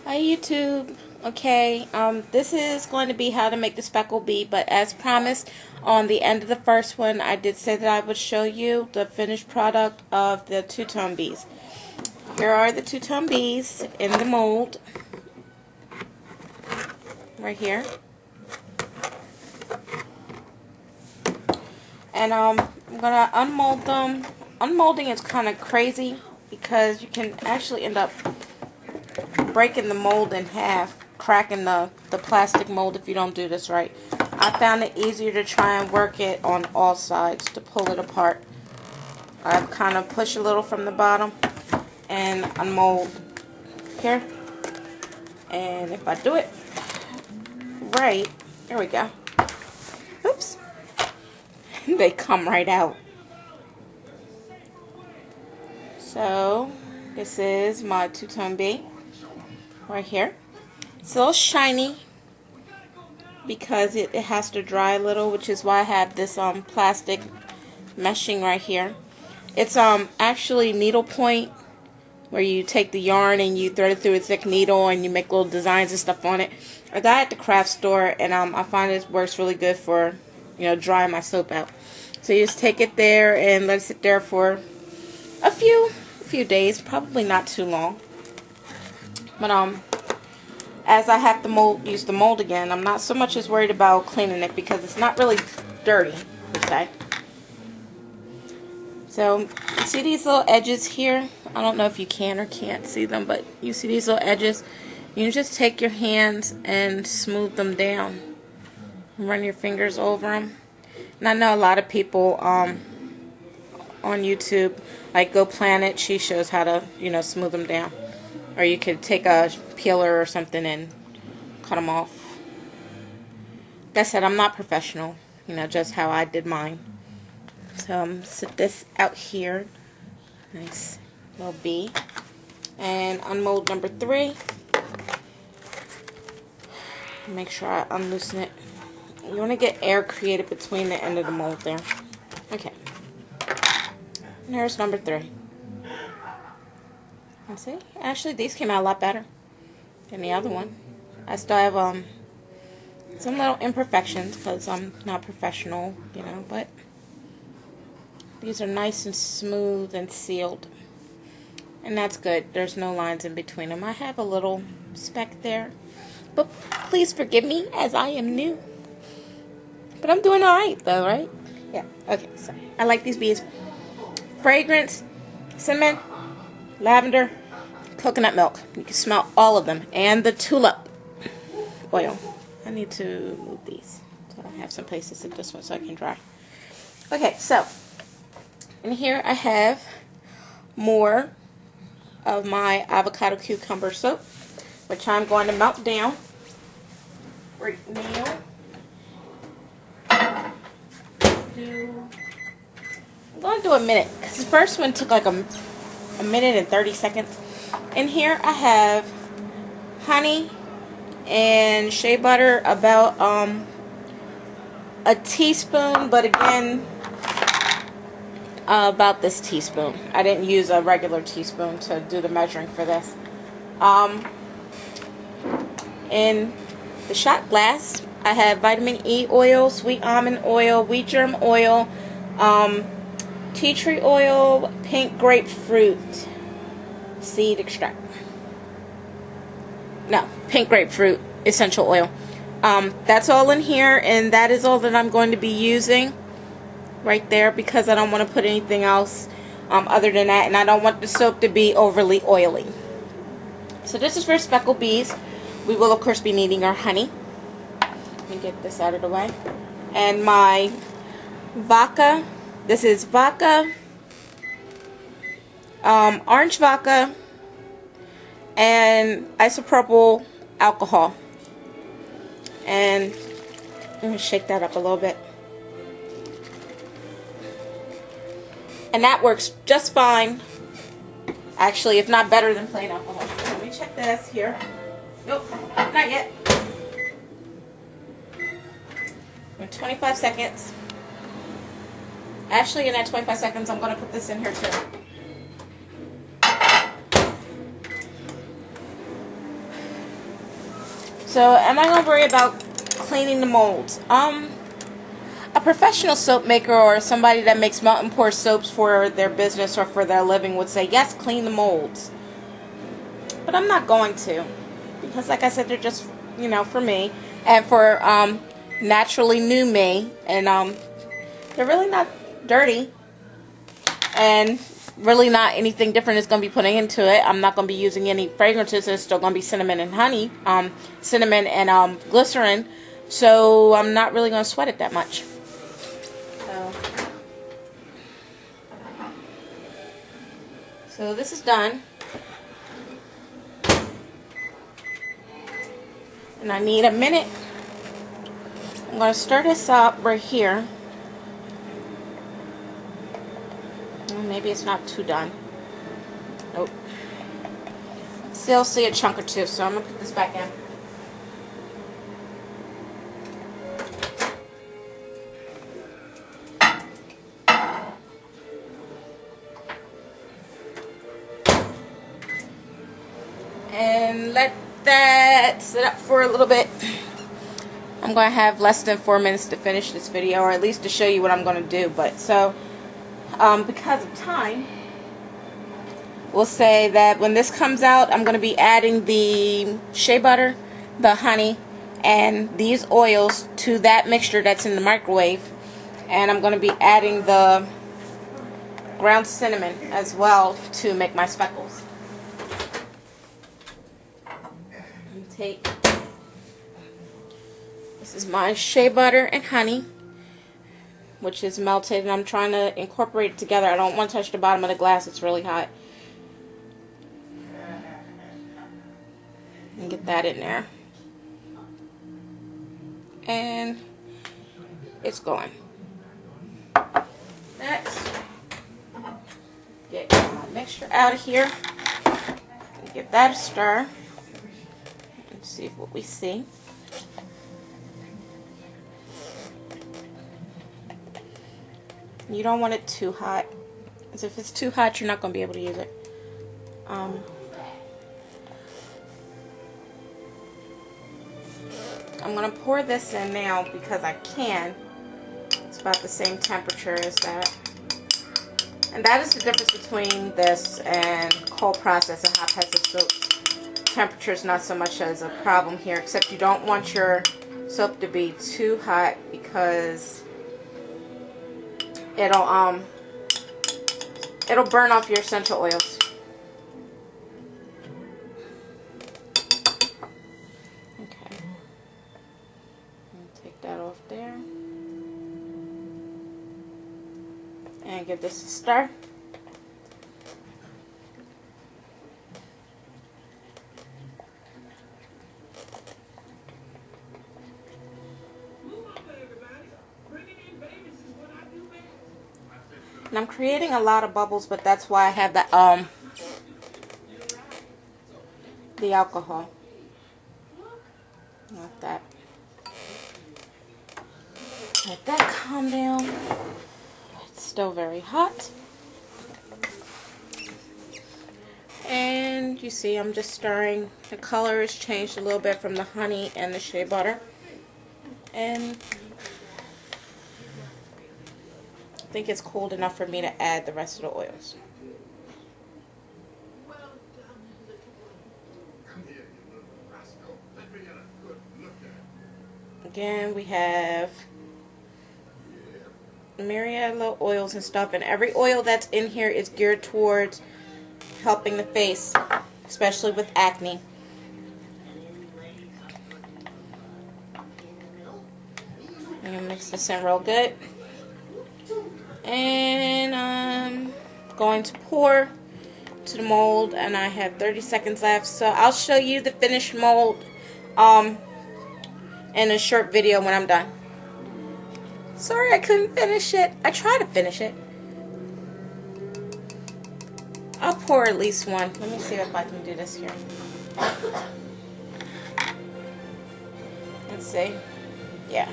Hi YouTube. Okay, this is going to be how to make the speckled bee, but as promised, on the end of the first one, I did say that I would show you the finished product of the two-tone bees. Here are the two-tone bees in the mold, right here. And I'm gonna unmold them. Unmolding is kind of crazy because you can actually end up breaking the mold in half, cracking the plastic mold if you don't do this right. I found it easier to try and work it on all sides to pull it apart. I kind of push a little from the bottom and unmold here. And if I do it right, there we go. Oops. They come right out. So this is my two-tone bee right here. It's a little shiny because it has to dry a little, which is why I have this plastic meshing right here. It's actually needlepoint, where you take the yarn and you thread it through a thick needle and you make little designs and stuff on it. I got it at the craft store, and I find it works really good for, drying my soap out. So you just take it there and let it sit there for a few days, probably not too long. But as I have to use the mold again, I'm not so much as worried about cleaning it because it's not really dirty, per se. So you see these little edges here? I don't know if you can or can't see them, but you see these little edges? You can just take your hands and smooth them down. Run your fingers over them. And I know a lot of people on YouTube, like Go Planet, she shows how to, smooth them down. Or you could take a peeler or something and cut them off. Like I said, I'm not professional, just how I did mine. So sit this out here. Nice little bee. And unmold number 3. Make sure I unloosen it. You want to get air created between the end of the mold there. Okay. And here's number 3. And see, actually these came out a lot better than the other one. I still have some little imperfections because I'm not professional, but these are nice and smooth and sealed. And that's good. There's no lines in between them. I have a little speck there, but please forgive me as I am new. But I'm doing alright though, right? Yeah, okay, so I like these bees. Fragrance, cinnamon, lavender, coconut milk. You can smell all of them. And the tulip oil. I need to move these so I have some place to sit this one so I can dry. Okay, so in here I have more of my avocado cucumber soap, which I'm going to melt down right now. I'm going to do a minute because the first one took like a minute and 30 seconds. In here I have honey and shea butter, about a teaspoon, but again about this teaspoon. I didn't use a regular teaspoon to do the measuring for this. In the shot glass I have vitamin E oil, sweet almond oil, wheat germ oil, tea tree oil, pink grapefruit seed extract. No, pink grapefruit essential oil. That's all in here, and that is all that I'm going to be using right there because I don't want to put anything else other than that, and I don't want the soap to be overly oily. So this is for speckled bees. We will of course be needing our honey. Let me get this out of the way. And my vodka. This is vodka, orange vodka, and isopropyl alcohol. And let me shake that up a little bit. And that works just fine. Actually, if not better than plain alcohol. Let me check this here. Nope, not yet. 25 seconds. Actually, in that 25 seconds, I'm going to put this in here too. So, am I going to worry about cleaning the molds? A professional soap maker or somebody that makes melt and pour soaps for their business or for their living would say, yes, clean the molds. But I'm not going to. Because like I said, they're just, you know, for me. And for Naturallynewme. And they're really not dirty. And really not anything different is going to be putting into it. I'm not going to be using any fragrances. It's still going to be cinnamon and honey. Cinnamon and glycerin. So I'm not really going to sweat it that much. So this is done. And I need a minute. I'm going to stir this up right here. Well, maybe it's not too done. Nope. Still see a chunk or two, so I'm going to put this back in. And let that sit up for a little bit. I'm going to have less than 4 minutes to finish this video, or at least to show you what I'm going to do. But so, because of time, we'll say that when this comes out, I'm going to be adding the shea butter, the honey, and these oils to that mixture that's in the microwave. And I'm going to be adding the ground cinnamon as well to make my speckles. This is my shea butter and honey, which is melted, and I'm trying to incorporate it together. I don't want to touch the bottom of the glass, it's really hot. And get that in there. And it's going. Next, get my mixture out of here. Give that a stir. See what we see. You don't want it too hot, because if it's too hot, you're not going to be able to use it. I'm going to pour this in now because I can. It's about the same temperature as that. And that is the difference between this and cold process and hot press soap. Temperature is not so much as a problem here, except you don't want your soap to be too hot because it'll burn off your essential oils. Okay, take that off there and give this a stir. And I'm creating a lot of bubbles, but that's why I have the alcohol. Like that. Let that calm down. It's still very hot. And you see I'm just stirring. The color has changed a little bit from the honey and the shea butter. And I think it's cold enough for me to add the rest of the oils. Again, we have myriad little oils and stuff, and every oil that's in here is geared towards helping the face, especially with acne. I'm going to mix this in real good. And I'm going to pour to the mold, and I have 30 seconds left, so I'll show you the finished mold in a short video when I'm done. Sorry I couldn't finish it. I tried to finish it. I'll pour at least one. Let me see if I can do this here. Let's see. Yeah.